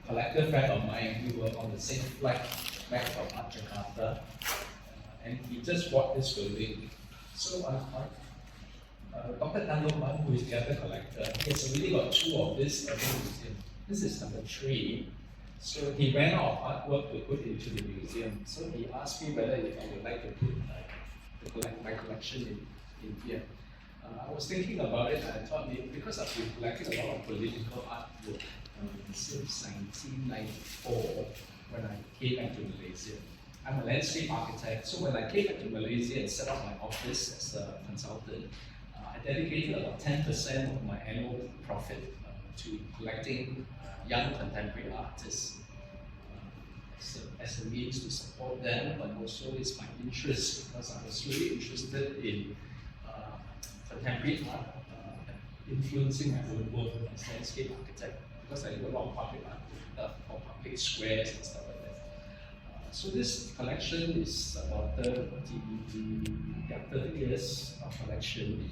collector friend of mine. We were on the same flight back from Jakarta, and he just bought this building. So Dr. Tan Lok Man, who is the other collector, he has already got 2 of this museum. This is number 3. So he ran out of artwork to put into the museum. So he asked me whether if I would like to put my collection in here. I was thinking about it, and I thought because I've been collecting a lot of political artwork since 1994 when I came back to Malaysia. I'm a landscape architect, so when I came back to Malaysia and set up my office as a consultant, I dedicated about 10% of my annual profit to collecting young contemporary artists as a means to support them, but also it's my interest because I was really interested in contemporary art, influencing my own work as a landscape architect because I do a lot of public art, or public squares and stuff like that. So this collection is about 30 years of collection.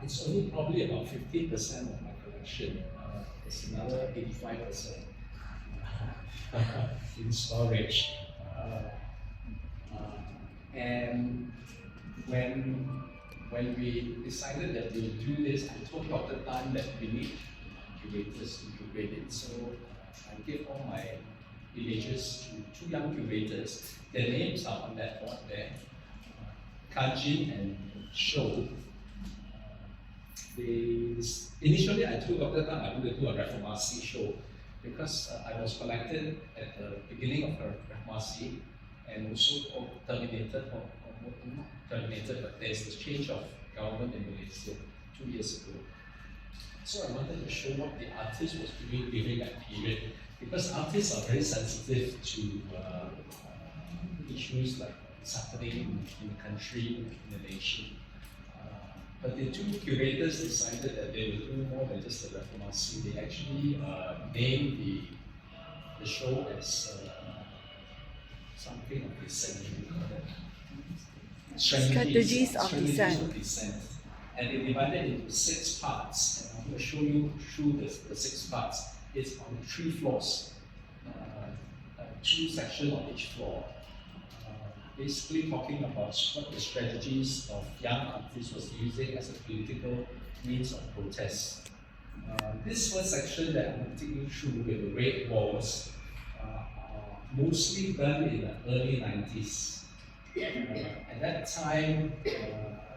It's only probably about 15% of my collection. It's another 85% in storage. And when we decided that we would do this, I told Dr. Tan that we need curators to curate it. So I gave all my images to 2 young curators. Their names are on that board there, Kajin and Shou. Initially, I told Dr. Tan I wanted to do a Reformasi show because I was collected at the beginning of the Reformasi and also terminated, or not terminated, but there's this change of government in Malaysia 2 years ago. So I wanted to show what the artist was doing during that period because artists are very sensitive to issues like what's happening in the country, in the nation. But the 2 curators decided that they would do more than just the Reformasi. They actually named the show as something of descent. Strategies of Descent. And they divided it into 6 parts. And I'm going to show you through the 6 parts. It's on 3 floors, 2 sections on each floor. Basically talking about what the strategies of young artists was using as a political means of protest. This first section that I'm going to take you through with the red walls are mostly done in the early 90s. At that time,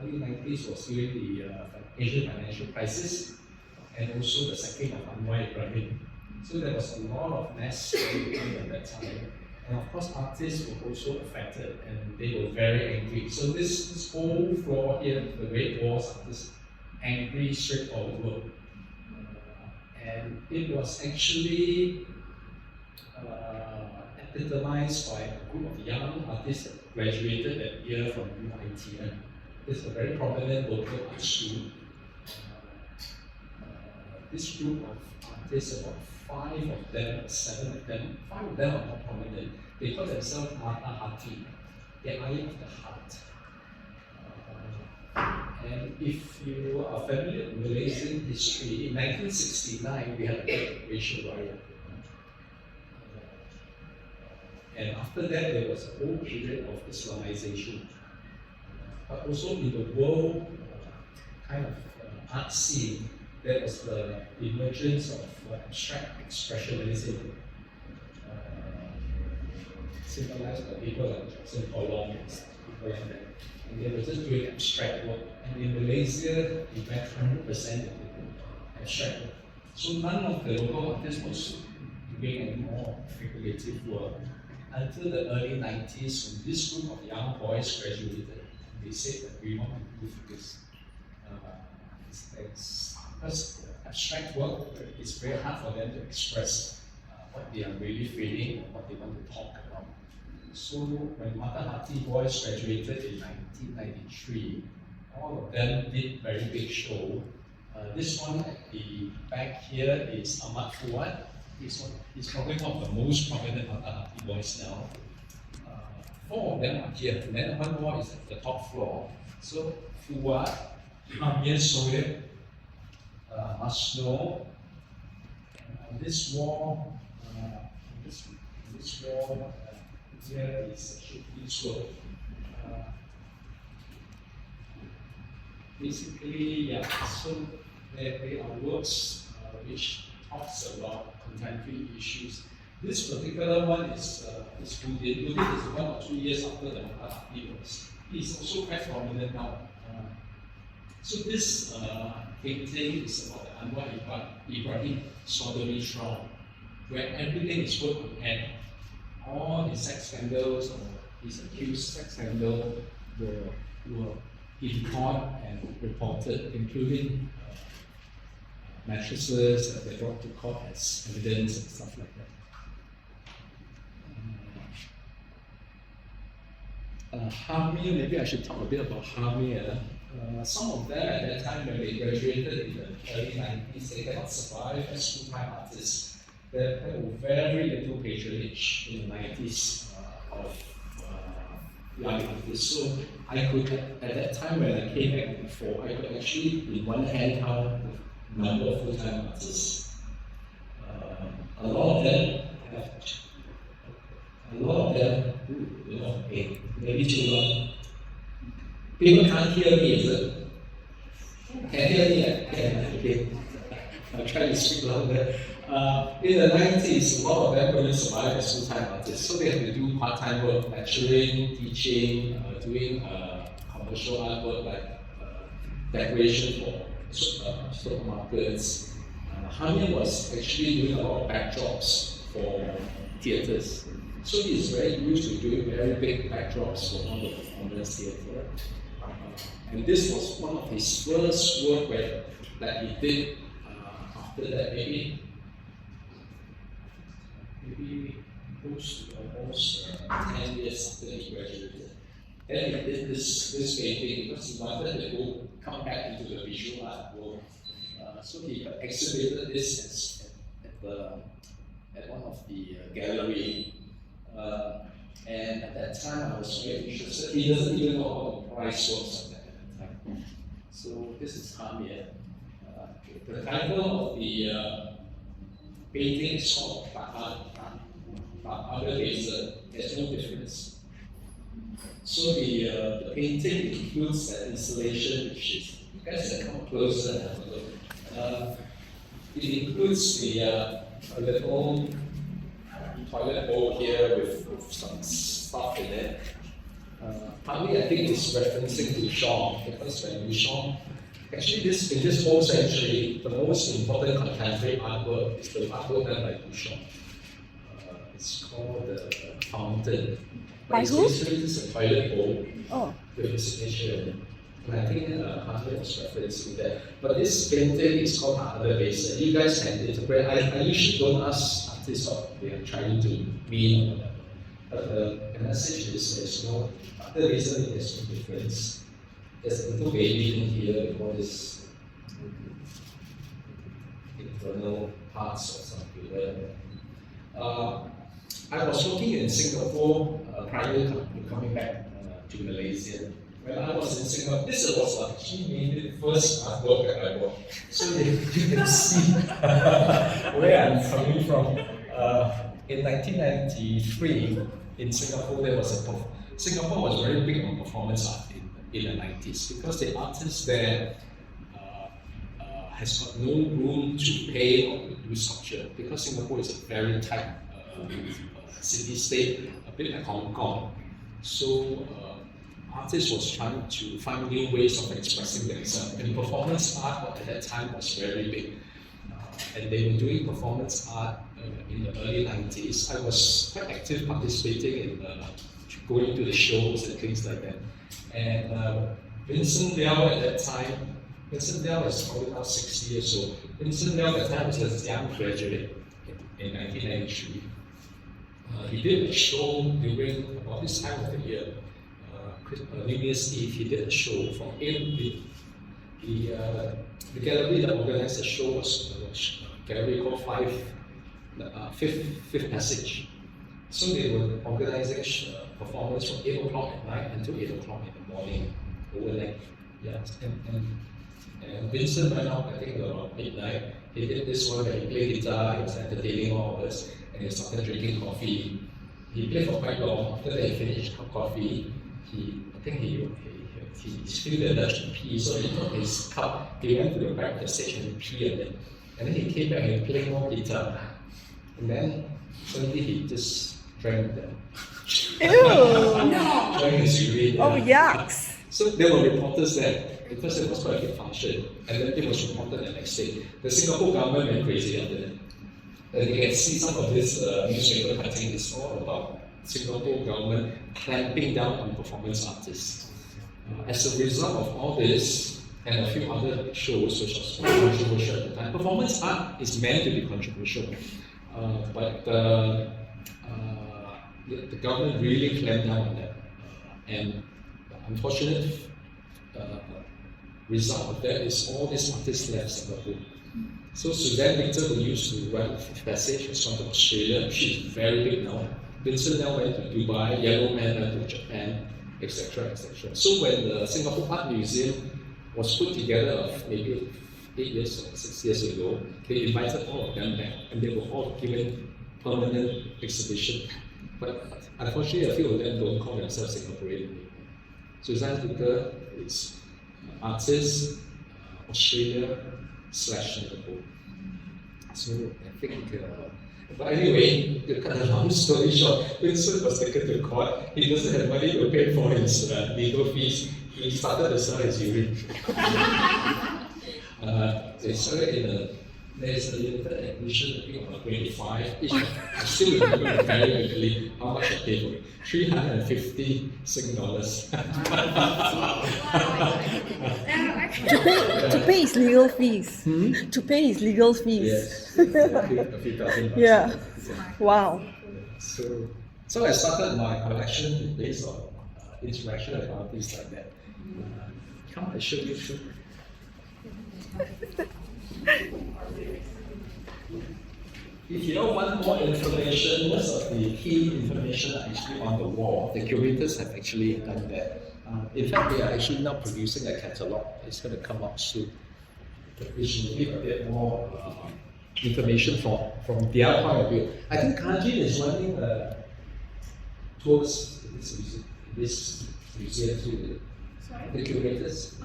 early 90s was during the Asian financial crisis and also the sacking of Anwar Ibrahim. So there was a lot of mass movement at that time. And of course, artists were also affected and they were very angry. So this whole floor here, the red walls are this angry, straightforward work. And it was actually epitomized by a group of young artists that graduated that year from UITM. It's a very prominent local art school. This group of artists, about 5 of them, 7 of them, 5 of them are more prominent. They call themselves Mata Hati, the eye of the heart. And if you are familiar with Malaysian history, in 1969 we had a big racial riot. And after that there was a whole period of Islamization. But also in the world kind of art scene, there was the emergence of abstract expressionism, symbolized by people like Jackson Pollock and people like that. And they were just doing abstract work. And in Malaysia, we went 100% into abstract work. So none of the local artists was doing any more figurative work until the early 90s when this group of young boys graduated. They said that we want to do figures. Because abstract work, it's very hard for them to express what they are really feeling and what they want to talk about. So when Mata Hati boys graduated in 1993, all of them did very big show. This one at the back here is Ahmad Fuad. He's probably one of the most prominent Mata Hati boys now. 4 of them are here, and then one more is at the top floor. So Fuad, Amir Soyeb, Masno, and on this wall, this wall here is this wall. Basically, yeah, so there are works which talks about contemporary issues. This particular one is Budin. Budin is 1 or 2 years after the Mahatma was. He's also quite prominent now. So this painting is about the Anwar Ibrahim Sodomy trial, where everything is put on hand. All the sex scandals or his accused sex scandal were in court and reported, including mattresses that they brought to court as evidence and stuff like that. Hamir, maybe I should talk a bit about Hamir. Some of them at that time when they graduated in the early 90s, they cannot survive as full-time artists. There were very little patronage in the 90s of young artists. So I could, at that time when I came back before, I could actually in one hand count the number of full-time artists. A lot of them have, maybe too long. People can't hear me, is it? Can hear me? Okay. I'll try to speak louder. In the 90s, a lot of them couldn't survive as full-time artists, so they had to do part-time work, lecturing, teaching, doing commercial artwork like decoration for supermarkets. Hamir was actually doing a lot of backdrops for theatres. So he's very used to doing very big backdrops for all the performance theatre. And this was one of his first work that he did after that, maybe close to almost 10 years after he graduated. Then he did this painting because he wanted to come back into the visual art world. So he exhibited this at one of the gallery. And at that time I was very interested. He doesn't even know how to price works at that time. So this is Hamir. The title of the painting is called Other Laser. There's no difference. So the painting includes that installation, which is, you guys can come closer and have a look. It includes the little toilet bowl here with some stuff in it. Partly I think it's referencing to Shaw, because when Shaw, actually in this whole century, the most important contemporary artwork is the artwork done by Duchamp. It's called the Fountain. By who? It's a toilet bowl with a signature. And I think Hamir was referencing that. But this painting is called Other Laser. You guys can interpret. I usually don't ask artists what they are trying to mean. But the message is there's no Other Laser, there's no difference. There's a little baby in here with all these internal parts or something. I was working in Singapore prior to coming back to Malaysia. When I was in Singapore, this was actually maybe the first artwork that I bought. So you can see where I'm coming from. In 1993, in Singapore, Singapore was very big on performance art in the 90s because the artists there has got no room to pay or to do sculpture because Singapore is a very tight city-state, a bit like Hong Kong. So artists was trying to find new ways of expressing themselves, and performance art at that time was very big. And they were doing performance art in the early 90s. I was quite active participating in going to the shows and things like that. And Vincent Liao at that time, Vincent Liao is probably now 60 years old. Vincent Liao at that time was a young graduate in 1993. He did a show during about this time of the year. New Year's Eve, he did a show from 8. The gallery that organized the show was a gallery called Fifth Passage. So they were organizing performance from 8 o'clock at night until 8 o'clock in the morning, overnight. Yeah. And Vincent went out, I think, about midnight. He did this one where he played guitar, he was entertaining all of us. And he started drinking coffee. He played for quite long. After that, he finished coffee. I think he felt the urge to pee, so he took his cup. He went to the back of the stage and peed on it. And then he came back and played more guitar. And then suddenly he just drank the. Drank his urine. Oh, yucks. So there were reporters there because it was quite a big function, and then it was reported the next day. The Singapore government went crazy after that. And you can see some of this newspaper cutting is all about Singapore government clamping down on performance artists. As a result of all this and a few other shows which was quite controversial at the time, performance art is meant to be controversial, but the government really clamped down on that. And the unfortunate result of that is all these artists left Singapore. So Suzanne Victor, who used to write Fifth Passage, was from Australia. She's very big now. Vincent now went to Dubai, Yellow Man went to Japan, etc., etc. So when the Singapore Art Museum was put together maybe 8 years or 6 years ago, they invited all of them back, and they were all given permanent exhibition. But unfortunately, a few of them don't call themselves Singaporean anymore. Suzanne Victor is artist, Australia / Singapore. So I think, but anyway, to cut a long story short, Vincent was taken to court. He doesn't have money to pay for his legal fees. He started to sell his urine. They sell it there's a limited edition, I think about 25 each. I still remember very vividly how much I paid for it. 350 Sing dollars. To pay his legal fees. To pay his legal fees. Yes, a few thousand bucks. Yeah. Wow. So I started my collection based on interaction with artists like that. Come, I show you. If you want more information, most of the key information are actually on the wall. The curators have actually done that. In fact, they are actually now producing a catalogue. It's going to come out soon, which will give a bit more information from their point of view. I think Kanjin is running towards this museum too. Sorry? The curators,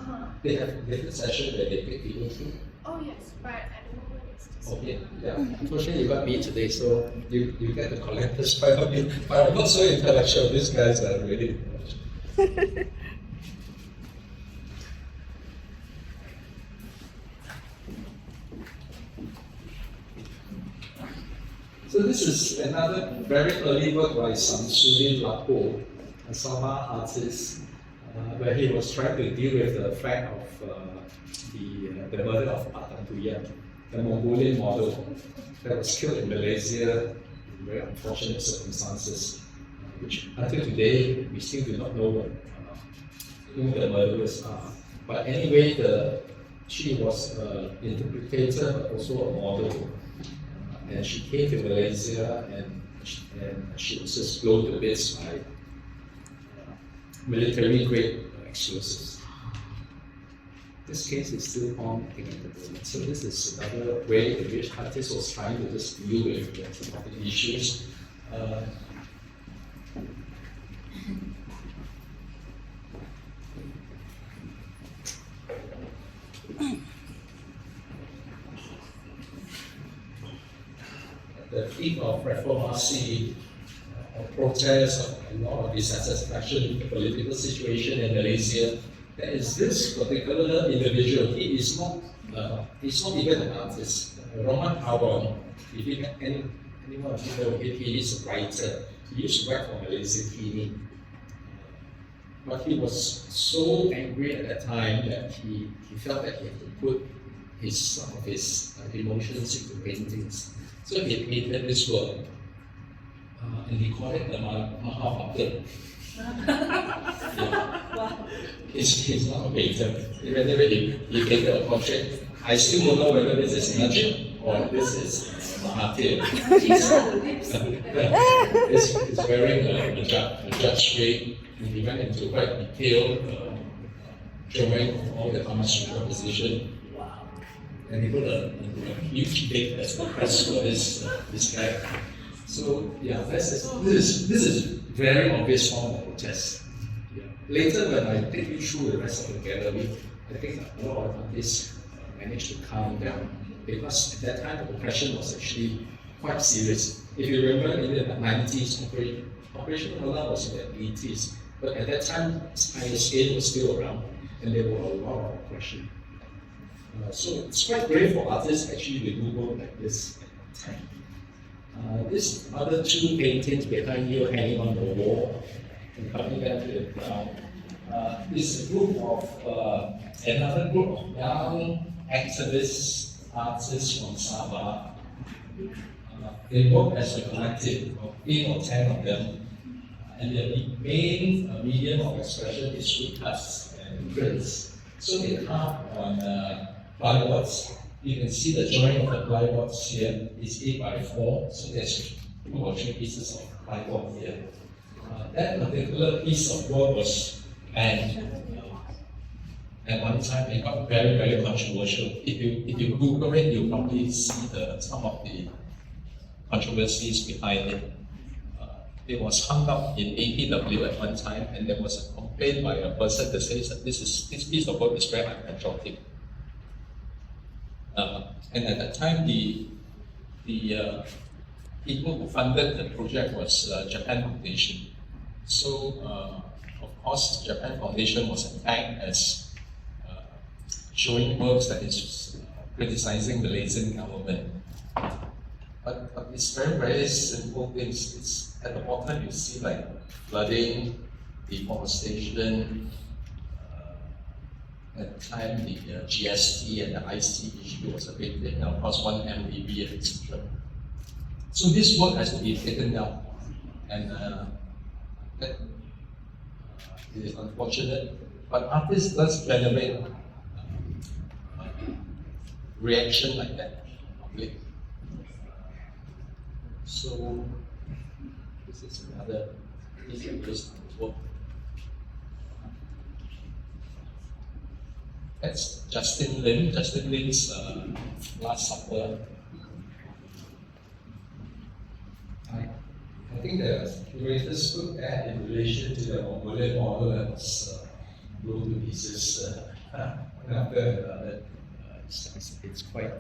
they have different sessions where they take people through. Oh yes, but at the moment it's just. Okay, yeah. Unfortunately, you got me today, so you get the collector's part of it. But I'm not so intellectual. These guys are really intellectual. So this is another very early work by Samsudin Lapo, a Sama artist, where he was trying to deal with the fact of the murder of Atantuya, the Mongolian model that was killed in Malaysia in very unfortunate circumstances, which until today we still do not know who the murderers are. But anyway, she was an interpreter but also a model. And she came to Malaysia and she was just blown to bits by military grade explosives. This case is still on at the moment. So this is another way in which artists was trying to just deal with some of the issues. The theme of reformasi, of protest, of a lot of dissatisfaction with the political situation in Malaysia. There is this particular individual. He is not. He's not even an artist. Roman Awon. If you anyone of you know him, he is a writer. He used to write for Malaysian TV. But he was so angry at that time that he felt that he had to put some of his emotions into paintings. So he painted this work, and he called it the Mahabharata. Wow. He's not a painter. Anyway, he painted a portrait. I still don't know whether this is Najib or this is Mahathir. He's wearing a judge straight, and he went into quite detailed drawing of all the pharmaceutical position. And he put a huge date as the press for this guy. So yeah, this is very obvious form of protest. Yeah. Later, when I take you through the rest of the gallery, I think a lot of artists managed to calm down because at that time the oppression was actually quite serious. If you remember in the 90s, Operation Umbrella was in the 80s, but at that time ISA was still around and there were a lot of oppression. So it's quite great for artists actually to do work like this at that time. These other two paintings behind you hanging on the wall and coming back to the ground is a group of another group of young activists, artists from Sabah. They work as a collective of 8 or 10 of them, and their main medium of expression is woodcuts and prints. So they carve on plywood. You can see the drawing of the plywood here is 8 by 4, so there's 2 or 3 pieces of plywood here. That particular piece of work was banned. At one time, it got very, very controversial. If you Google it, you'll probably see some of the controversies behind it. It was hung up in APW at one time, and there was a complaint by a person that says that this piece of work is very unpatriotic. And at that time, the people who funded the project was Japan Foundation. So, of course, Japan Foundation was attacked as showing works that is criticizing the Malaysian government. But it's very, very simple things. It's at the bottom you see like flooding, deforestation. At the time, the GST and the IC issue was a big thing. Of course, 1MDB, etc. So this work has to be taken down, and that it is unfortunate. But artists does generate reaction like that in public. So this is another piece of this work. That's Justin Lim. Justin Lim's Last Supper. I think the curators put that in relation to the Mongolian model that was blown to pieces one after another. It's quite.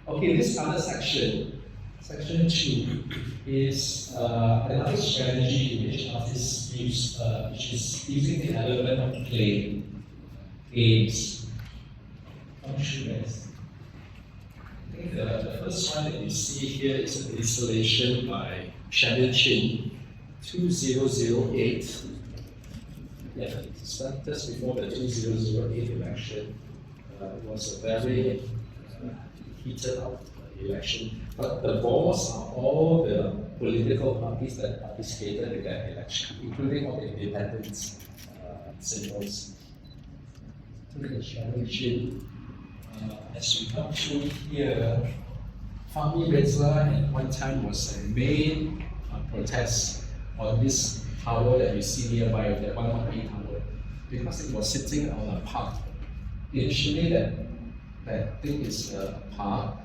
Okay, this other section, section 2, is another strategy which artists use, which is using the element of play, games, functions. I think the first one that you see here is an installation by Shannon Chin, 2008. Yeah, it started just before the 2008 election. It was a very heated up election, but the balls are all the political parties that participated in that election, including all the independents symbols. The challenge as we come through here, Fahmi Reza at one time was a main protest on this tower that you see nearby, the 118 tower, because it was sitting on a park. Initially, that thing is a park.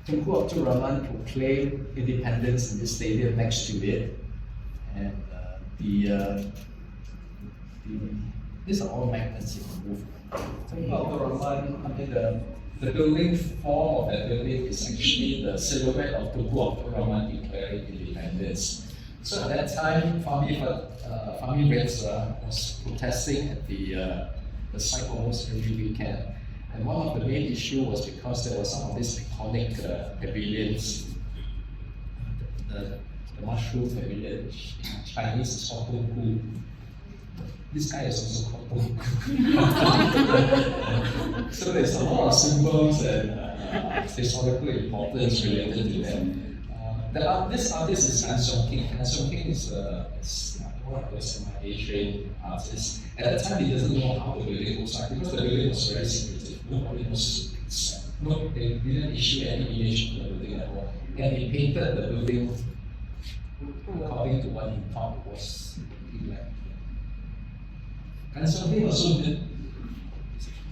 Tunku Abdul Rahman proclaimed independence in this stadium next to it, and these are all magnets you can move. Tunku Abdul Rahman, I mean the building form of that building is actually the silhouette of Tunku Abdul Rahman declaring independence. So at that time, Fahmi Reza was protesting at the site almost every weekend. And one of the main issues was because there were some of these iconic pavilions. The mushroom pavilion, in Chinese is called Tunku. This guy is also called Tunku. So there's a lot of symbols and historical importance related to them. This artist is Ng Sek San. Ng Sek San is one of those MIA-trained artists. At the time, he doesn't know how the building looks like because the building was very secretive. Nobody knows. They didn't issue any image of the building at all. And he painted the building according to what he thought was like. Ng Sek San also did.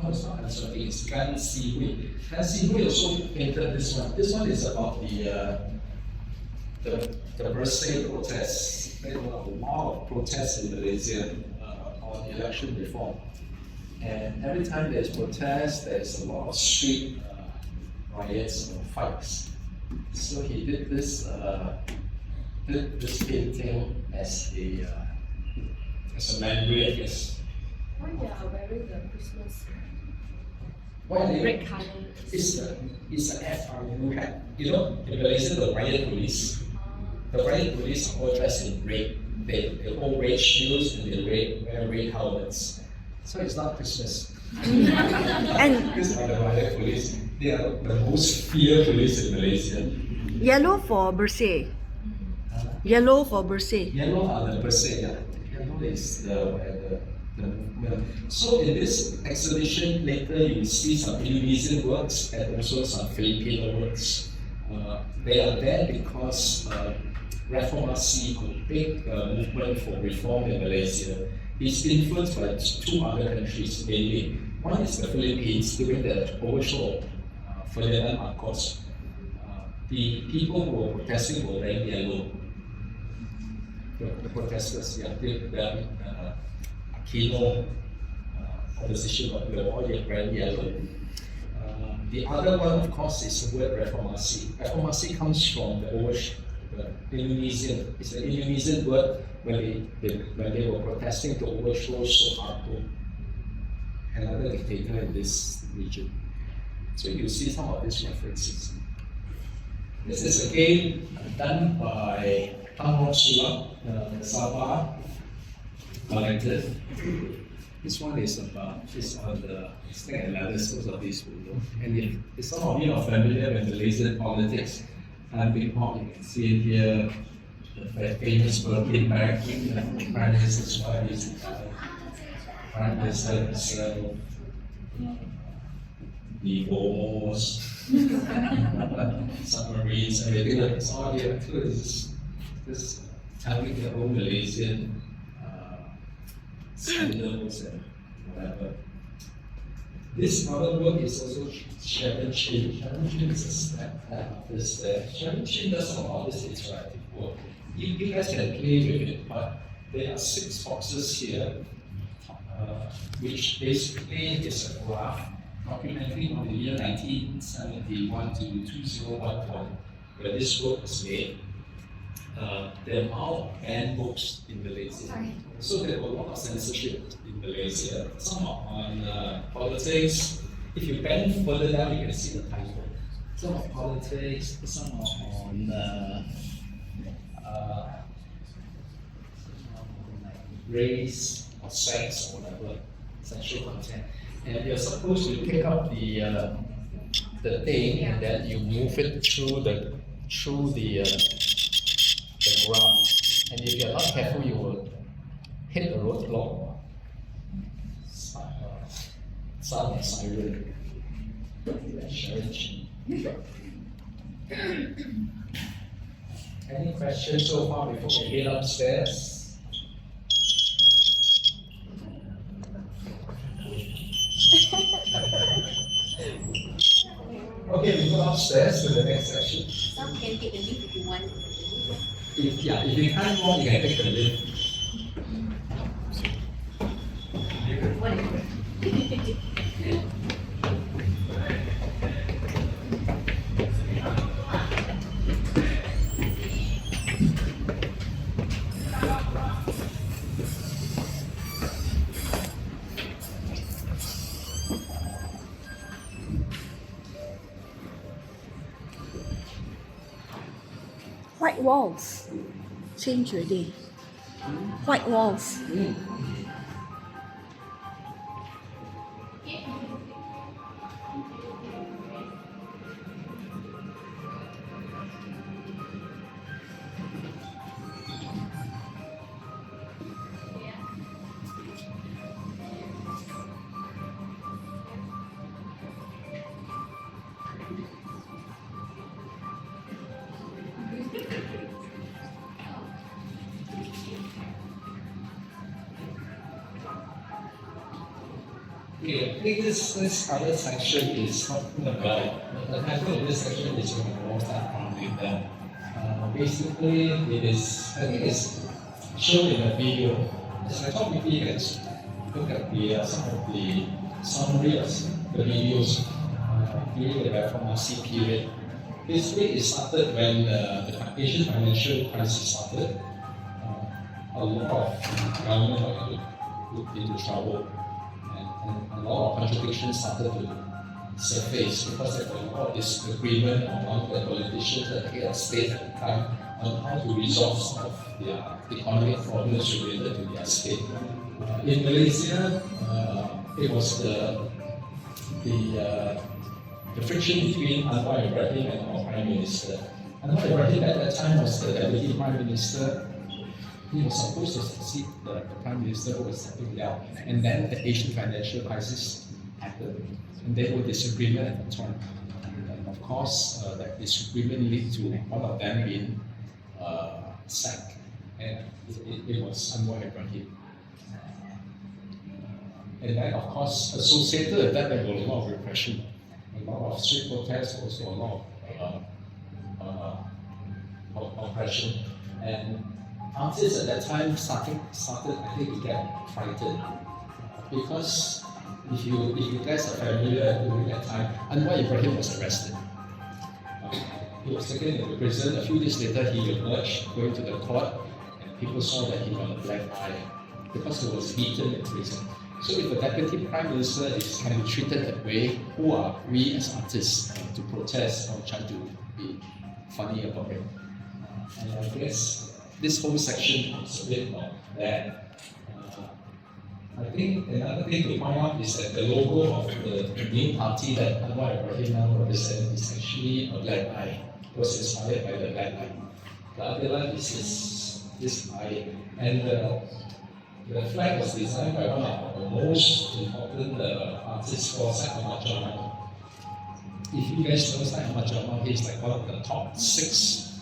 No, it's not Ng Sek San, it's Gan Si Hui. Gan Si Hui also painted this one. This one is about the the birthday protests. There were a lot of protests in Malaysia on election reform. And every time there's protests, there's a lot of street riots or fights. So he did this painting as a memory, I guess. Why they are wearing the Christmas Why red color? It's an FRU hat. You know, in Malaysia, the riot police are all dressed in red. They hold red shields and they wear red helmets. So it's not Christmas. And These are the riot police. They are the most feared police in Malaysia. yellow for birthday. Yellow for birthday. Yellow are the birthday, yeah. Yellow is the movement. So in this exhibition, later you see some Indonesian works and also some Filipino works. They are there because Reformasi could big movement for reform in Malaysia. It's influenced by two other countries mainly. One is the Philippines during the overthrow of Ferdinand Marcos. The people who were protesting were wearing yellow. The protesters, yeah, the Aquino opposition, they were all wearing yellow. The other one, of course, is the word reformasi. Reformasi comes from the Indonesian. It's an Indonesian word when they were protesting to overthrow Suharto, another dictator in this region. So you see some of these references. This is again done by Ng Sek San, Sabah collected. This one is on the snake and ladders, most of these will know. And if some of you are familiar with Malaysian politics, Big Hawk, you can see it here, the famous Birkin bag, Prime Minister's wife, Prime Minister himself, the bombs, submarines, everything like it's all here. This telling the whole Malaysian scandals and whatever. This other work is also Sharon Chin. Sharon Chin is a snap artist there. Sharon Chin does a lot of this interactive work. You guys can play with it, but there are 6 boxes here, which basically is a graph documenting on the year 1971 to 2011, where this work was made. The amount of banned books in Malaysia. So there were a lot of censorship in Malaysia. Some are on politics. If you bend further down, you can see the title. Some are politics, some are on race or sex or whatever, sexual content. And you're supposed to pick up the thing and then you move it through the graph. And if you're not careful, you will hit a roadblock. Sound a siren. Any questions so far before we head upstairs? Okay, we go upstairs to the next section. Some can take the lift if you want. If you can't walk, you can take the lift. White walls. Change your day. White walls. I think this other section is talking about, the title of this section is Water from Later. basically, it is, I think it's shown in a video. As I thought maybe you can look at some of the summary of the videos during the Reformasi period. Basically, it started when the Asian financial crisis started. A lot of government got looked into trouble, and a lot of contradictions started to surface because there was a lot of disagreement among the politicians at the head of state at the time on how to resolve some of their economic problems related to their state. In Malaysia, it was the friction between Anwar Ibrahim and our Prime Minister. Anwar Ibrahim at that time was the Deputy Prime Minister. He was supposed to succeed the Prime Minister who was stepping down. And then the Asian financial crisis happened. And there were disagreement at the time. And of course, that disagreement led to one of them being sacked. And it was Anwar Ibrahim. And then, of course, associated with that, there was a lot of repression. A lot of street protests, also a lot of oppression. And artists at that time started I think, to get frightened. Because if you guys are familiar during that time, Anwar Ibrahim was arrested. He was taken into prison. A few days later, he emerged, going to the court, and people saw that he got a black eye because he was beaten in prison. So if the Deputy Prime Minister is kind of treated that way, who are we as artists to protest or try to be funny about it? And I guess this whole section is a bit of that. I think another thing to point out is that the logo of the main party that Anwar Ibrahim now represents is actually a black eye. It was inspired by the black eye. The other one is this eye. And the flag was designed by one of the most important artists called Ahmad Jamal. If you guys know Ahmad Jamal, he's like one of the top 6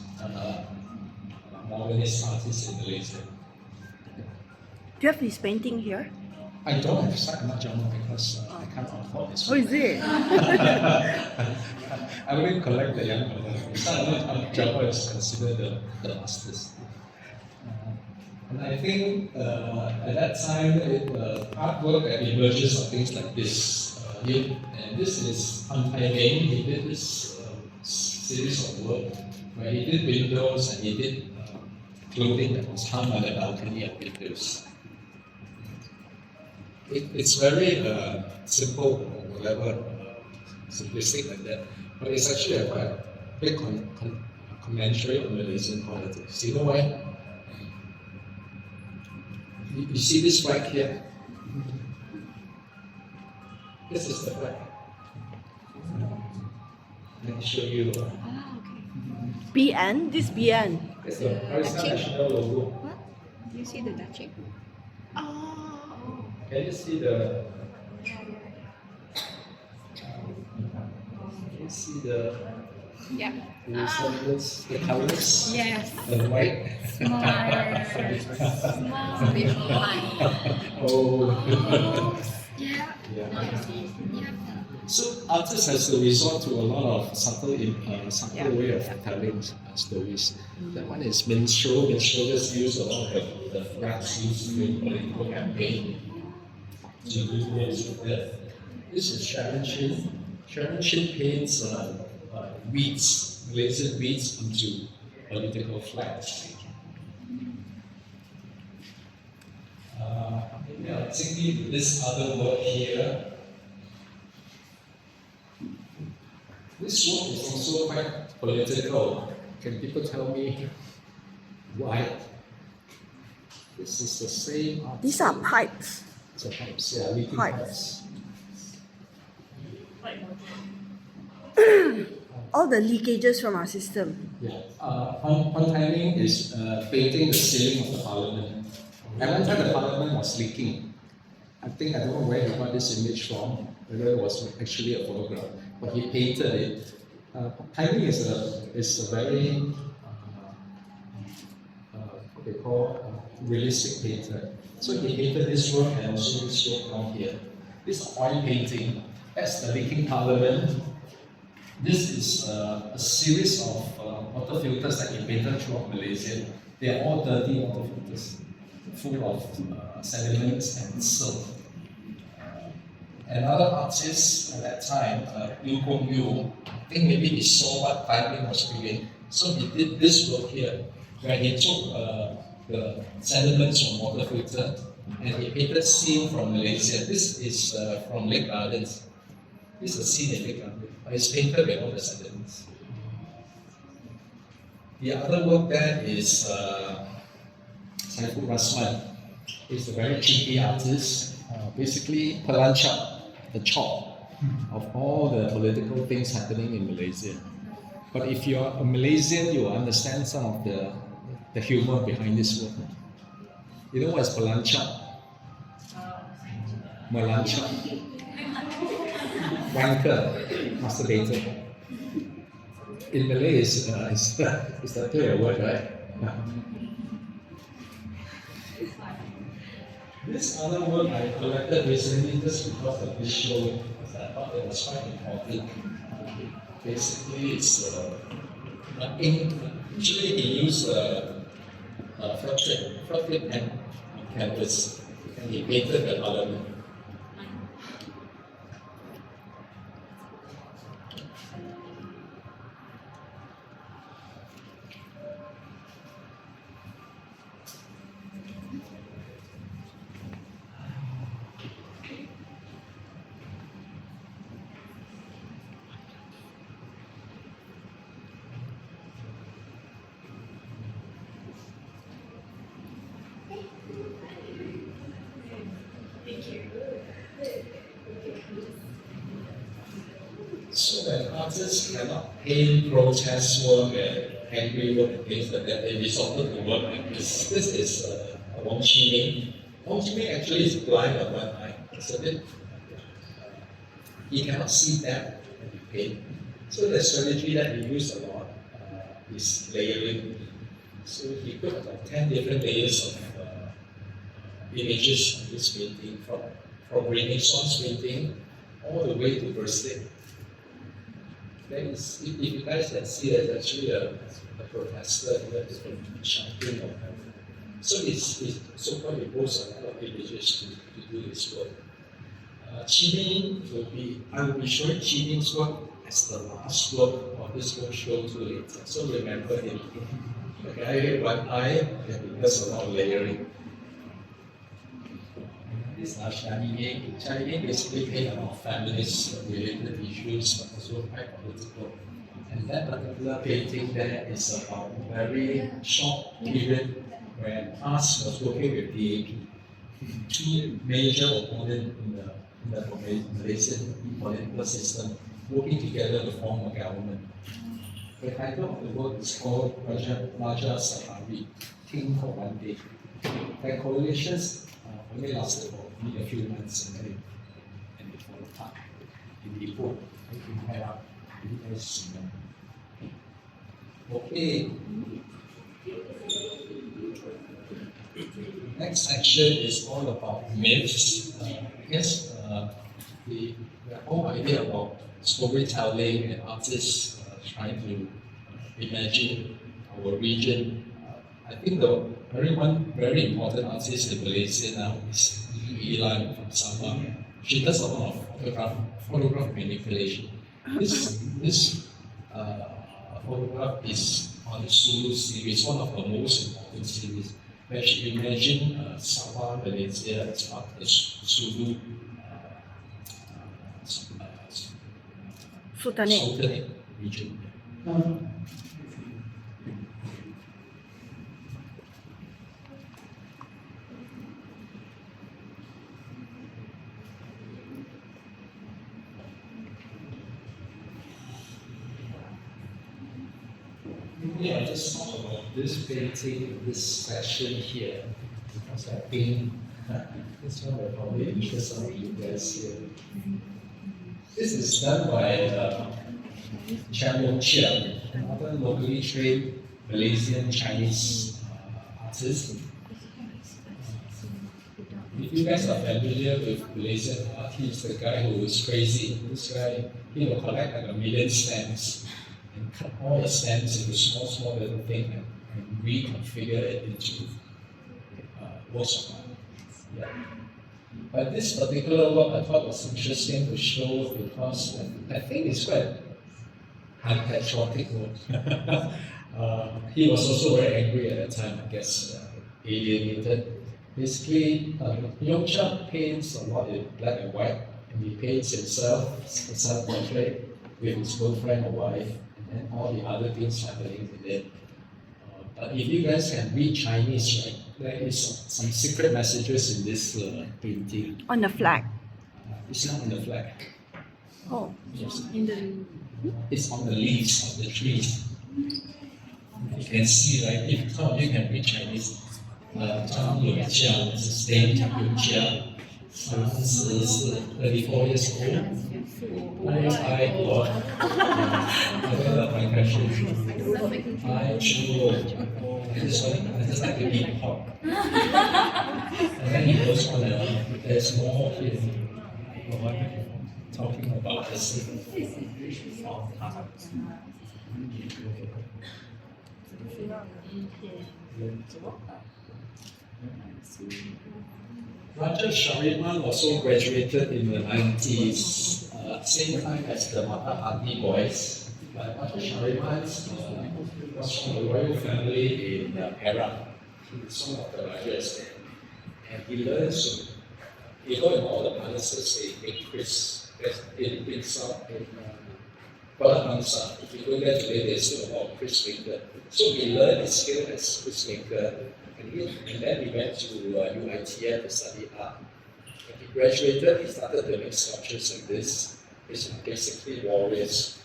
modernist artists in Malaysia. Do you have his painting here? I don't have Ahmad Jamal because I can't afford this. Oh, is it? I only collect the young ones. Ahmad Jamal is considered the masters. And I think at that time, artwork that emerges are things like this. And this is Pantai Meng. He did this series of work where he did windows and he did clothing that was hung on the balcony of windows. It's very simple or whatever, simplistic like that, but it's actually a quite big commentary on Malaysian politics. You know why? You see this flag here? This is the flag. Let me show you. BN? This BN. It's the Pakistan national logo. What? You see the Dutching? Oh. Can you see the? Can you see the? Yeah. Resemblance, the colors. Yes. The white. Small with line. Oh. Yeah. Yeah. Yeah. So artists has to resort to a lot of subtle way of telling stories. That one is minstrel. Minstrel just use a lot of the flags used in political campaign to do things like that. This is Sharon Chin. Sharon Chin paints weeds, Malaysian weeds onto political flags. Maybe I'll take you to this other work here. This work is also quite political. Can people tell me why? This is the same art. These are pipes. It's a pipes, yeah, leaking Pipes. pipes. All the leakages from our system. Yeah. One timing is painting the ceiling of the parliament. At one time the parliament was leaking. I don't know where he got this image from, whether it was actually a photograph, but he painted it. Timing is a very what they call realistic painter. So he painted this work and also this work down here. This oil painting, that's the leaking parliament. This is a series of water filters that he painted throughout Malaysia. They are all dirty water filters, full of sediments and silt. Another artist at that time, Liu Kong Yu, I think maybe he saw what Taiwan was doing, so he did this work here, where he took the sediments from water filter and he painted scene from Malaysia. This is from Lake Gardens. This is a scene in Lake Gardens. It's painted with all the sediments. The other work there is Saiful Rasman. He's a very tricky artist. Basically, Pelanchak, the chalk of all the political things happening in Malaysia. But if you're a Malaysian, you will understand some of the humor behind this work. You know what is Pelanchak? Melanchak. Wanker, masturbator. In Malay, it's a clear word, right? This other work I collected recently just because of this show, because I thought it was quite important. Basically, it's ink. Usually, he used flat pen on canvas, and he painted the element. So that artists cannot paint protest work and angry work and things like that, they resorted to work like this. This is Wong Chi Ming. Wong Chi Ming actually is blind on one eye. It's a bit, he cannot see that when he paint. So the strategy that he used a lot is layering. So he put about 10 different layers of images on this painting, from Renaissance painting all the way to Versailles. There is, if you guys can see, there's actually a professor that is shouting or whatever. So it's so-called he posts a lot of images to do this work. Chi Ming I will be showing Chi Ming's work as the last work of this whole show too later. So remember him. The guy with one eye, and he does a lot of layering. This is Shani Ying. Shani Ying basically paint about feminist related issues, but also quite political. And that particular painting there is about a very short period when Haas was working with DAP, two major opponents in the Malaysian political system, working together to form a government. The title of the work is called Raja Safari, King for One Day. The coalitions only lasted for only a few months and then they fall apart in the report. Okay. Next section is all about myths. I guess the whole idea about storytelling and artists trying to imagine our region. I think one very important artist in Malaysia now is Ilan from Sabah. She does a lot of photograph manipulation. This photograph is on the Sulu series, one of the most important series, where she imagined Sabah, Malaysia as part of the Sulu Sultanate region. Yeah, I just talk about this painting, this section here, because I think this one will probably interest some of you guys here. This is done by Chan Yong Chia, another locally trained Malaysian Chinese artist. If you guys are familiar with Malaysian art, he's the guy who is crazy. This guy, he will collect like 1,000,000 stamps and cut all the stamps into small little things and reconfigure it into works of art. Yeah. But this particular work I thought was interesting to show because I think it's quite unpatriotic work. He was also very angry at the time, I guess, alienated. Basically, Yongcha paints a lot in black and white, and he paints himself, a self-portrait with his girlfriend or wife, and then all the other things happening in it. But if you guys can read Chinese, right, there is some secret messages in this painting. On the flag. It's not on the flag. Oh. Yes. In the It's on the leaves of the trees. You can see, right? If some of you can read Chinese, 张永江 is his name, 永江, 34 years old. I got another my question. I just like to eat pork. And then he goes on, there's more here. Talking about this. Roger Shariman also graduated in the 90s, same time as the Mata Hati boys. But Roger Shariman was from the royal family in Perak. He was one of the Rajas there. And he learns to, you know, in all the palaces, they make Chris in South, in Kuala Bangsa. If you go there today, there's still a lot of Chris maker. So he learned his skill as Chris maker. And then he went to UITM to study art. When he graduated, he started to make sculptures like this. These are basically warriors.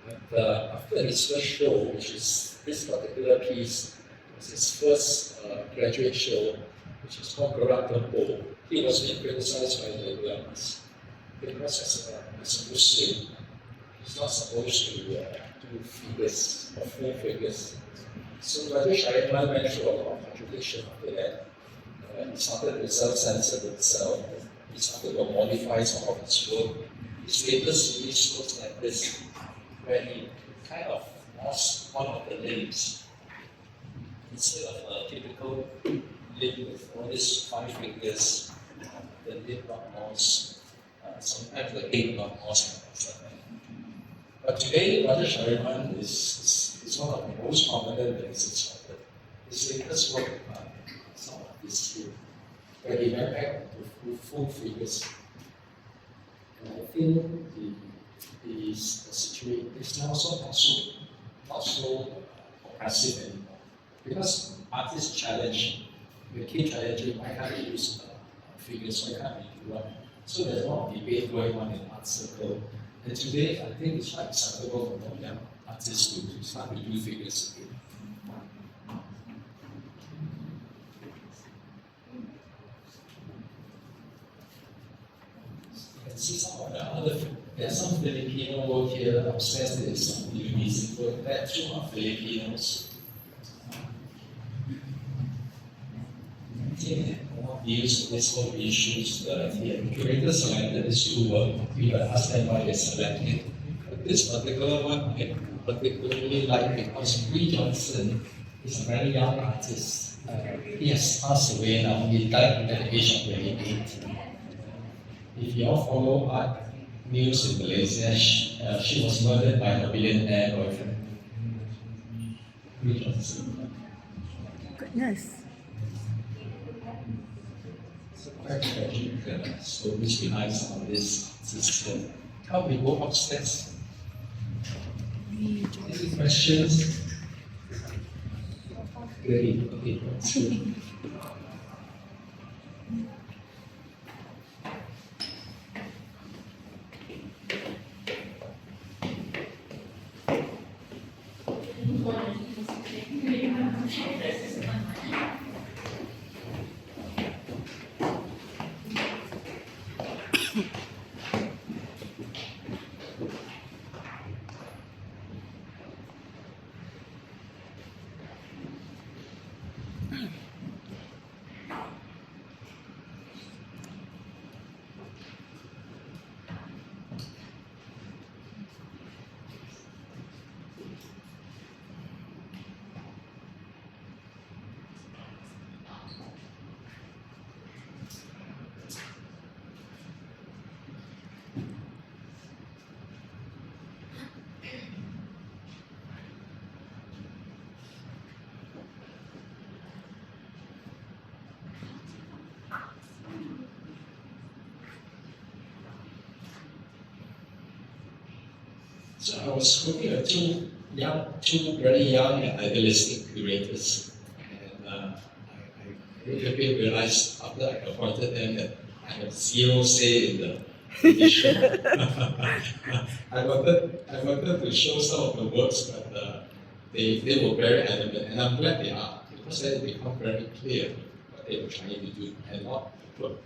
And after his first show, which is this particular piece, was his first graduate show, which is called Curatorial, he was being criticized by the ulams because as a Muslim, he's not supposed to do figures or full figures. So Raja Shariman went through a lot of contradiction after that. He started to self-censor himself. He started to modify some of his work. His latest series looks like this, where he kind of lost one of the limbs. Instead of a typical limb with all these 5 fingers, the limb got lost. Sometimes the leg got lost. But today, Raja Shariman is one of the most prominent Malaysian sculptors. His latest work, some of this here, where he went back to full figures. And I think the situation is now not so oppressive anymore. Because artists challenge, we keep challenging, why can't we use figures, why can't we do one? So there's a lot of debate going on in art circle. And today, I think it's quite acceptable for young artists to start to do figures again. You can see some of the other, there's some Filipino work here upstairs, there's some Indonesian work, that too are Filipinos. More views of these whole issues here. The curator selected these 2 work. We will ask them why they selected. But this particular one I particularly like because Bree Johnson is a very young artist. He has passed away now. He died at the age of 28. If you all follow art news in Malaysia, she was murdered by her billionaire boyfriend. Bree Johnson. Goodness. Quite tragic stories behind some of this system. How we go upstairs? Any questions? Great. Okay, that's good. So I was working with two very young and idealistic curators, and I quickly realized after I appointed them that I have zero say in the edition. I wanted to show some of the works, but they were very adamant, and I'm glad they are, because then it becomes very clear what they were trying to do, and not kind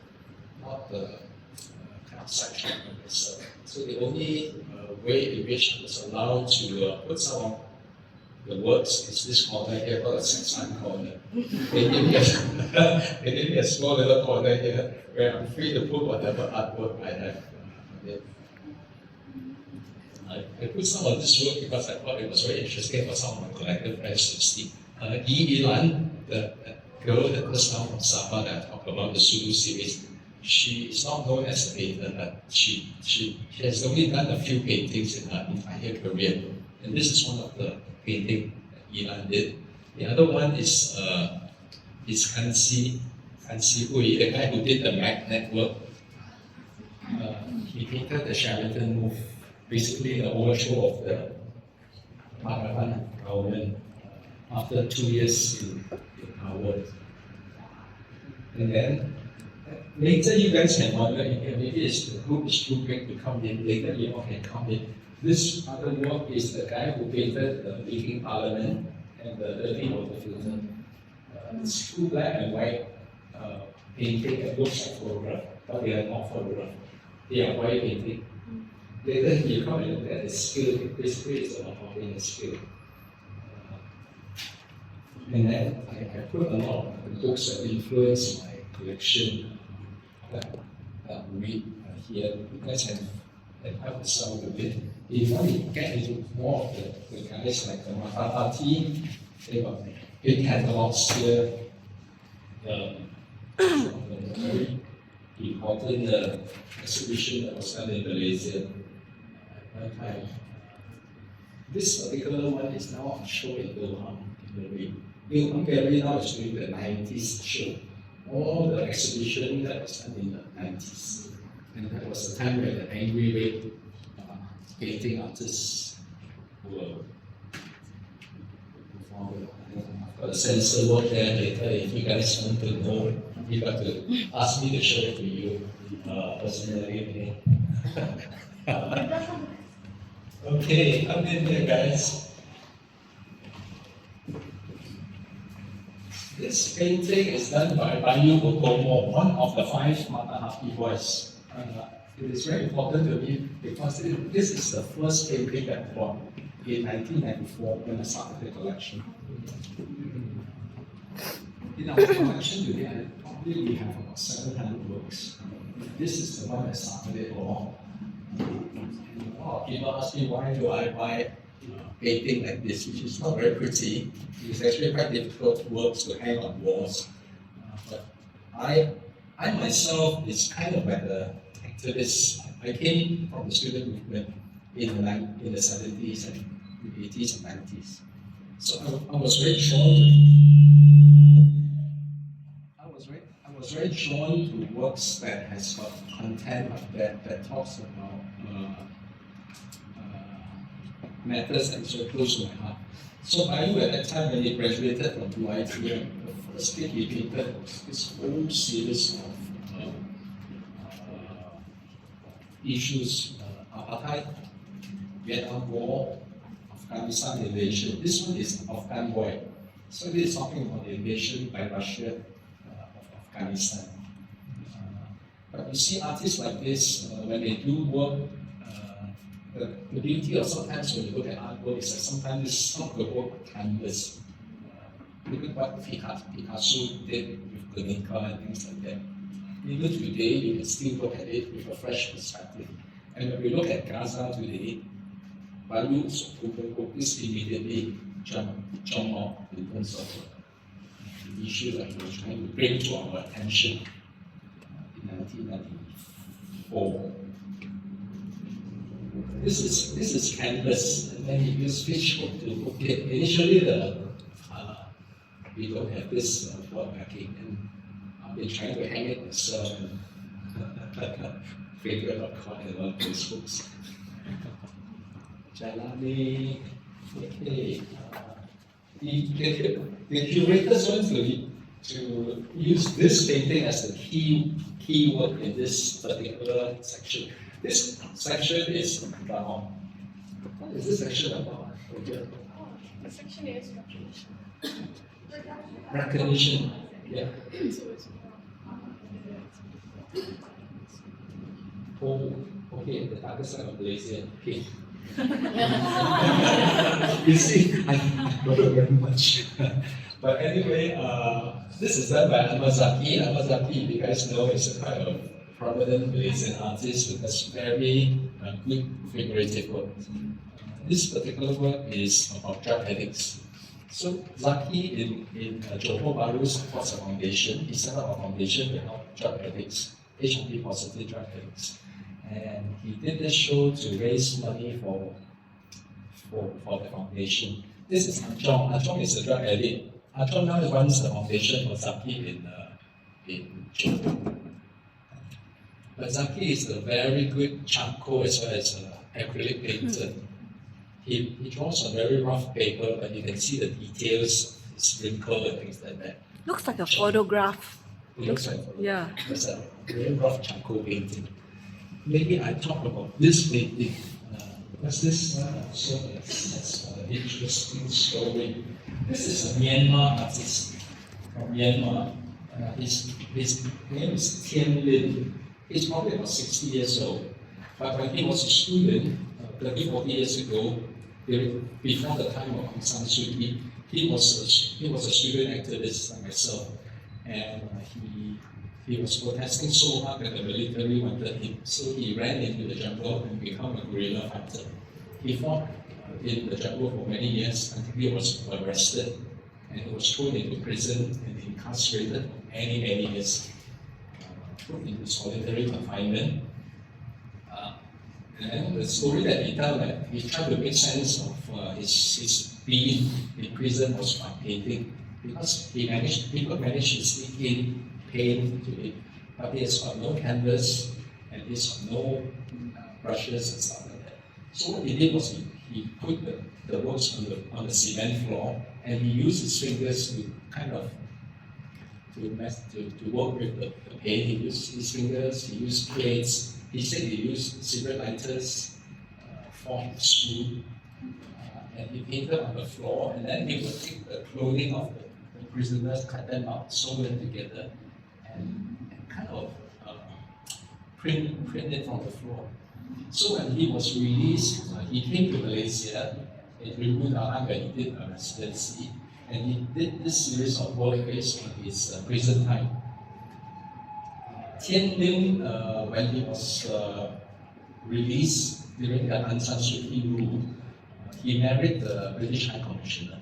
of sidetrack on themselves. So the only way in which I was allowed to put some of the works is this corner here called the Sek San corner. They gave me a small little corner here where I'm free to put whatever artwork I have. I put some of this work because I thought it was very interesting for some of my collective friends to see. Yilan, the girl that was down from Sabah that I talked about, the Sulu series, she is not known as a painter, but she has only done a few paintings in her entire career. And this is one of the paintings that Yilan did. The other one is Kansi Hui, the guy who did the Mag Network. He painted the Sheraton move, basically the overthrow of the Pakistan government after 2 years in power. And then later you guys can wonder, maybe it's the group is too big to come in, later you all can come in. This other work is the guy who painted the leaking parliament and the dirty water filter. It's two black and white painting that looks like photograph, but they are not photograph. They are white painting. Later you come and look at the skill, basically it's about holding the skill. And then I put a lot of the books that influence my collection that read here. You guys can help yourself a bit. If you want to get into more of the guys like the Matata team, they got big catalogs here. The very important exhibition that was done in Malaysia. This particular one is now on show in Wilhelm Gallery. Wilhelm Gallery now is doing the 90s show. All the exhibition that was done in the 90s. And that was a time where the angry red painting artists were I've got a sensor work there later. If you guys want to know, you got to ask me to show it to you personally. Okay, come in here, guys. This painting is done by Bayu Okomo, one of the 5 Matahari boys. It is very important to me because this is the first painting that I bought in 1994 when I started the collection. In our collection today, probably we have about 700 works. This is the one that started it all. And a lot of people ask me, why do I buy painting like this, which is not very pretty. It's actually quite difficult works to hang on walls. But I myself is kind of like an activist. I came from the student movement in the 70s and the 80s and 90s. So I was very drawn to works that has got content that talks about matters that are so close to my heart. So Bayu at that time when he graduated from UIT, the first thing he painted was this whole series of issues, apartheid, Vietnam War, Afghanistan invasion. This one is Afghan boy. So this is talking about the invasion by Russia of Afghanistan. But you see artists like this, when they do work, the beauty of sometimes when you look at artwork is that sometimes it's not the work of canvas. Look at what Picasso did with Guernica and things like that. Even today, you can still look at it with a fresh perspective. And when we look at Gaza today, values of open book is immediately jump off in terms of the issue that we're trying to bring to our attention in 1994. This is canvas, and then you use fish hook to hook it. Initially, we don't have this board backing, and I've been trying to hang it myself and figure out caught in one of those hooks. Jalani. Okay. The curators want to use this painting as the keyword in this particular section. This section is about, what is this section about? The section is Recognition. Yeah. Oh, okay, the other side of Malaysia. Okay. You see, I don't know very much. But anyway, this is done by Amazaki. Amazaki, you guys know, is a kind of prominent Malaysian artist with a very good figurative work. This particular work is about drug addicts. So Zaki in Johor Bahru supports a foundation. He set up a foundation to help drug addicts, HIV positive drug addicts. And he did this show to raise money for the foundation. This is Ajong. Ajong is a drug addict. Ajong now runs the foundation for Zaki in Johor. But Zaki is a very good charcoal as well as acrylic painter. He draws on very rough paper, but you can see the details, his wrinkle and things like that. Looks like a photograph. It looks like Yeah. it's a very rough charcoal painting. Maybe I talk about this painting because this also has an interesting story. This is a Myanmar artist from Myanmar. His name is Tian Lin. He's probably about 60 years old. But when he was a student, 30, 40 years ago, before the time of Aung San Suu Kyi, he was a student activist like myself, and he was protesting so hard that the military wanted him. So he ran into the jungle and became a guerrilla fighter. He fought in the jungle for many years until he was arrested and he was thrown into prison and incarcerated for many years, put into solitary confinement. And the story that he tells, that he tried to make sense of his being in prison was by painting, because people managed to sneak in, paint to it, but he has got no canvas and he's got no brushes and stuff like that. So what he did was he put the works on the cement floor, and he used his fingers to kind of to work with the paint. He used his fingers, he used plates. He said he used cigarette lighters, fork, spoon, and he painted on the floor, and then he would take the clothing of the prisoners, cut them out, sew them together, and kind of print it on the floor. So when he was released, he came to Malaysia, in Ribut Alam, where he did a residency, and he did this series of work based on his prison time. Tian Lin, when he was released during the Aung San Suu Kyi rule, he married the British High Commissioner.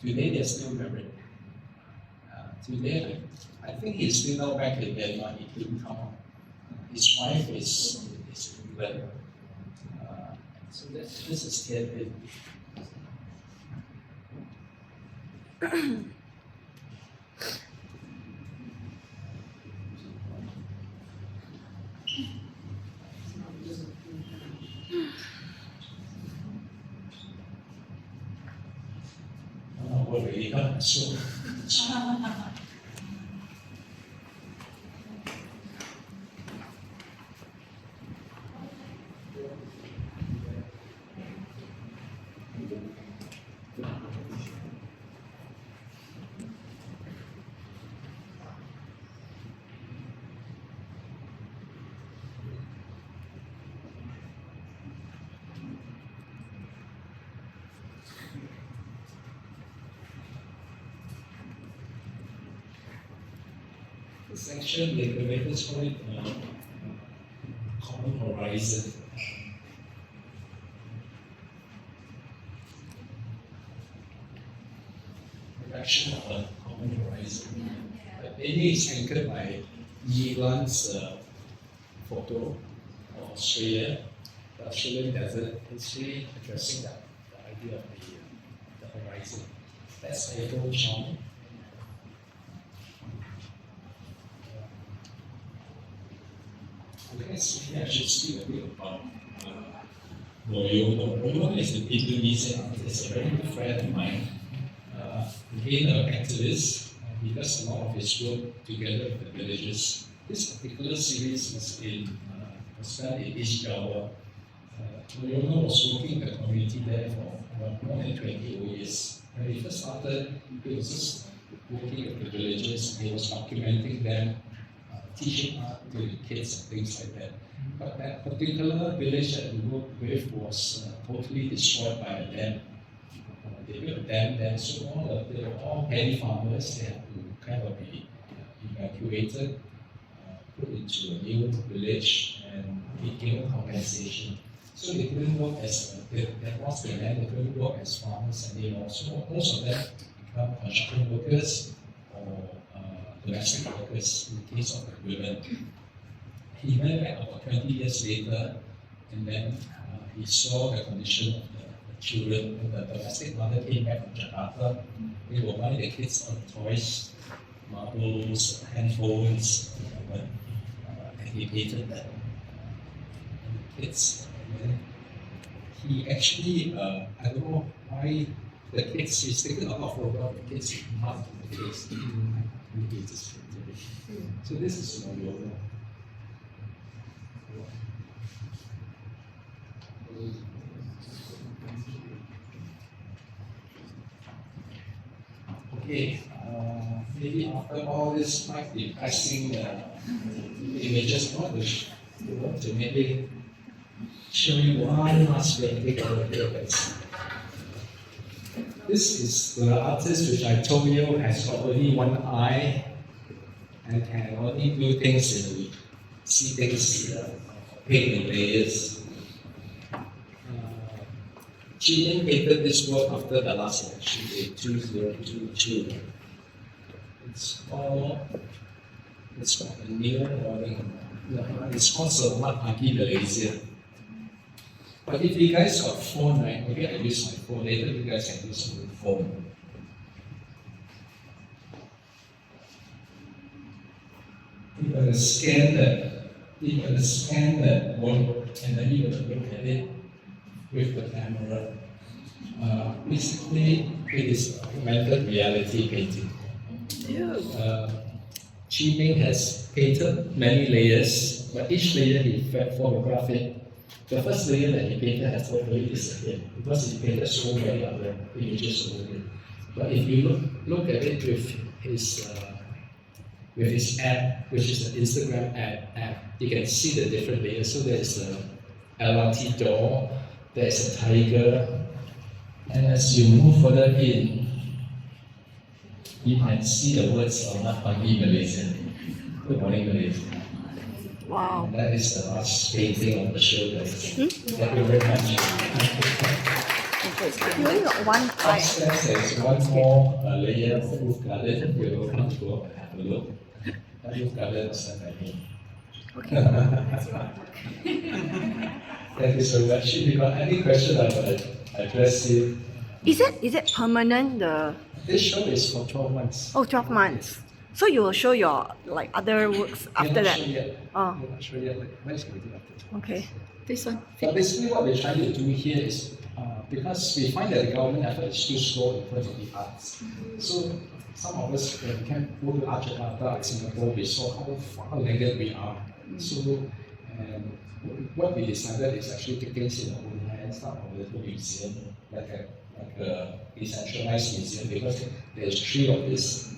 Today they're still married. Today, I think he's still now back in Myanmar. He couldn't come out. His wife is in England. So this is Tian Lin.我有一个很秀。Section, the curators call it common horizon. Production of a common horizon. The painting is anchored by Yi Luan's photo of Australia, the Australian desert history, addressing the idea of the horizon. That's April Chong. I should speak a bit about Loyola. Loyola is an Indonesian artist, a very good friend of mine. Again, an activist. He does a lot of his work together with the villagers. This particular series was done in East Java. Loyola was working in the community there for more than 20 years. When he first started, he was just working with the villagers. He was documenting them, teaching art to the kids and things like that. But that particular village that we worked with was totally destroyed by a dam. They built a dam there, so they were all paddy farmers. They had to kind of be evacuated, put into a new village, and be given compensation. So they couldn't work as they lost their land. They couldn't work as farmers anymore. So most of them become construction workers or domestic workers in the case of the women. He went back about 20 years later, and then he saw the condition of the children. When the domestic mother came back from Jakarta, they were buying the kids on toys, marbles, handphones, and he hated that. Kids. And then he actually, I don't know why the kids, he's taken a lot of photographs of the kids with mud in the face. So this is Loyola. Okay, maybe after all this quite depressing images, I want to maybe show you one last painting over here. This is the artist which I told you has got only one eye and can only do things in see things paint in layers. She painted this work after the last election in 2022. It's called a new warning. It's called Selamat Pagi Malaysia. But if you guys got phone, right? Maybe I use my phone. Later you guys can use your phone. You're gonna scan that work, and then you're gonna look at it with the camera. Basically, it is augmented reality painting. Chi Ming has painted many layers, but each layer he photographed it. The first layer that he painted has totally disappeared because he painted so many other images over it. But if you look at it with his app, which is an Instagram app, you can see the different layers. So there's a LRT door, there's a tiger, and as you move further in, you can see the words Selamat Pagi Malaysia. Good morning, Malaysia. Wow. And that is the last painting of the show, guys. Thank you very much. You only got one eye. Upstairs, there's one more layer of roof garden. You're welcome to go and have a look. That roof garden is done by me. Thank you so much. If you got any question, I will address it. Is it permanent? This show is for 12 months. 12 months. So you will show your other works after that. Oh. We're not sure yet. What is going to do after 12 months? Okay. This one. But basically, what we're trying to do here is because we find that the government effort is too slow in terms of the arts. So some of us, when we can't go to Art Jakarta in Singapore, we saw how far lagged we are. So what we decided is actually take things in our own hands, start a little museum, like a decentralized museum, because there's 3 of this.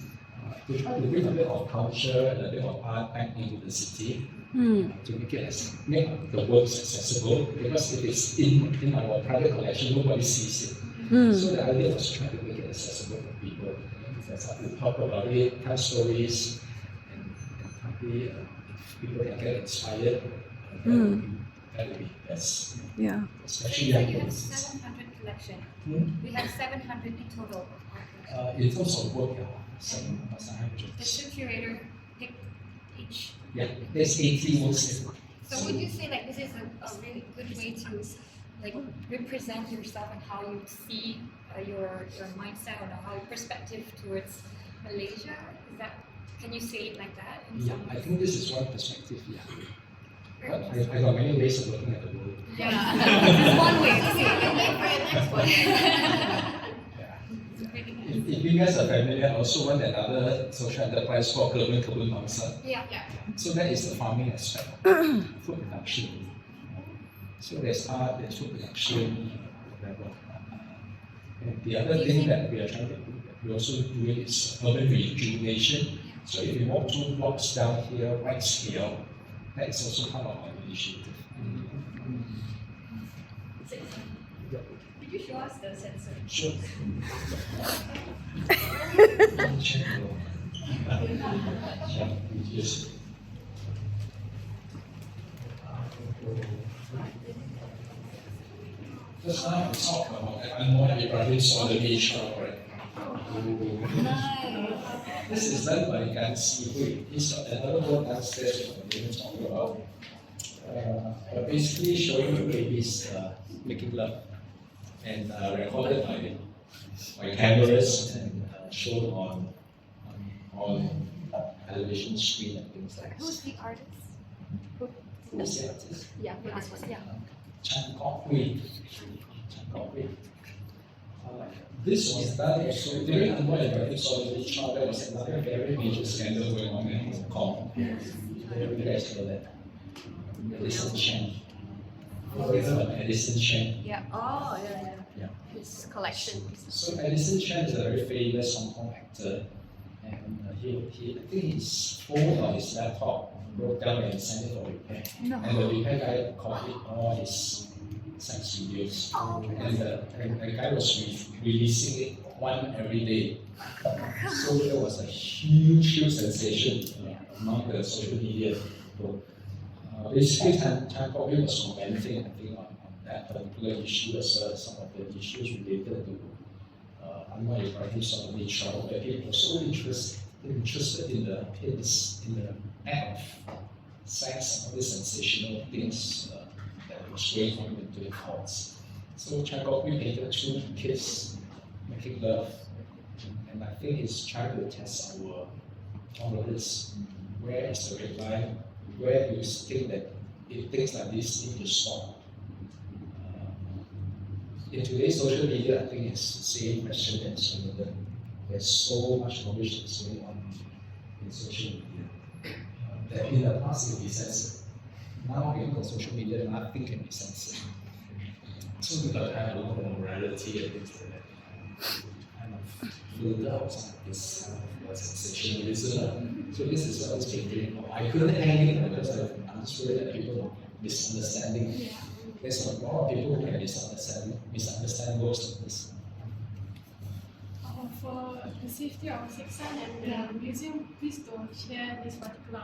To try to bring a bit of culture and a bit of art back into the city, to make the works accessible, because if it's in our private collection, nobody sees it. So the idea was to try to make it accessible for people. We talk about it, tell stories, and probably if people can get inspired, that would be best. Yeah. Especially You young have people. 700 collection. We have 700 in total. In terms of work, 700. The show curator picked each. Yeah, there's 80 works. So would you say like this is a really good way to like represent yourself and how you see your mindset or how your perspective towards Malaysia? Is that, can you say it like that? In Yeah, some I ways? think this is one perspective. Yeah. But I got many ways of looking at the world. Yeah, this is one way to see it. Wait for your next one. Yeah. If you guys are familiar, I also run another social enterprise called Kebun Mangsa. Yeah. So that is the farming aspect, food production. So there's art, there's food production, whatever. And the other thing that we are trying to do, we also do is urban rejuvenation. So if you walk 2 blocks down here, right scale, that is also part of our initiative. Could you show us the sensor? Sure. Check Yes. Just now we talked about Anwar Ibrahim's on the beach, right? This is done by Ng Sek San. He's got another one downstairs that we didn't talk about. Basically showing the babies making love and recorded by cameras and shown on television screen and things like Who's this. the artist? Who's the artist? Yeah, the artist. Yeah. Chan Kok Hui. This was done also during the Anwar Ibrahim's Solidarity trial. There was another very major scandal going on in Hong Kong. You guys know that? Edison Chen. Edison Chen. Yeah. Oh, yeah. Yeah. His collection. So Edison Chen is a very famous Hong Kong actor, and he I think his phone or his laptop broke down and sent it for repair. No. And the repair guy copied all his sex videos, and the guy was releasing it one every day. So there was a huge sensation among the social media people. Basically, Chan Kok Hui was commenting, I think, on that particular issue as well as some of the issues related to Anwar Ibrahim's Solidarity trial, where people were so interested in the act of sex and all these sensational things that was going on into the courts. So Chan Kok Hui painted 2 kids making love, and I think he's trying to test all of this. Where is the red line? Where do you think that if things like this need to stop? In today's social media, I think it's the same question as whether there's so much knowledge that's going on in social media. That in the past it can be censored. Now because of social media, nothing can be censored. So we got to have a lot of morality and things like that. Kind of filter out some of this sensationalism. So this is what I was thinking. I couldn't hang it because I'm just worried that people are misunderstanding. There's a lot of people who can misunderstand most of this. For the safety of Sek San and the museum, please don't share this particular